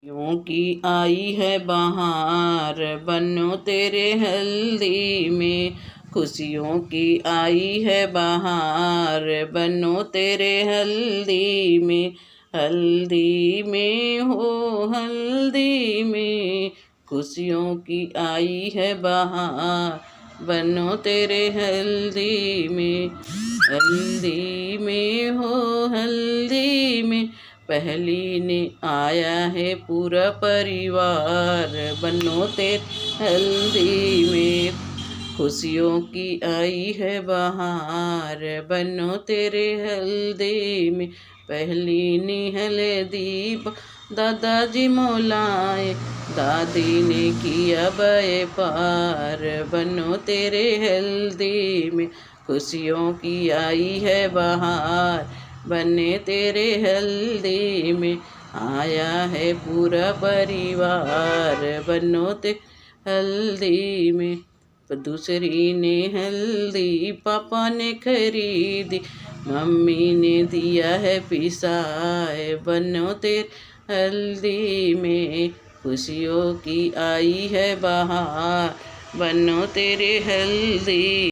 खुशियों की आई है बहार, बनो तेरे हल्दी में। खुशियों की आई है बहार, बनो तेरे हल्दी में। हल्दी में हो हल्दी में, खुशियों की आई है बहार, बनो तेरे हल्दी में। हल्दी में हो हल्दी में, पहली ने आया है पूरा परिवार, बनो तेरे हल्दी में। खुशियों की आई है बहार, बनो तेरे हल्दी में। पहली निहल दीप दादाजी मोलाए, दादी ने किया बे पार, बनो तेरे हल्दी में। खुशियों की आई है बहार, बने तेरे हल्दी में। आया है पूरा परिवार, बनो तेरे हल्दी में। दूसरी ने हल्दी पापा ने खरीदी, मम्मी ने दिया है पिसाए, बनो तेरे हल्दी में। खुशियों की आई है बहार, बनो तेरे हल्दी।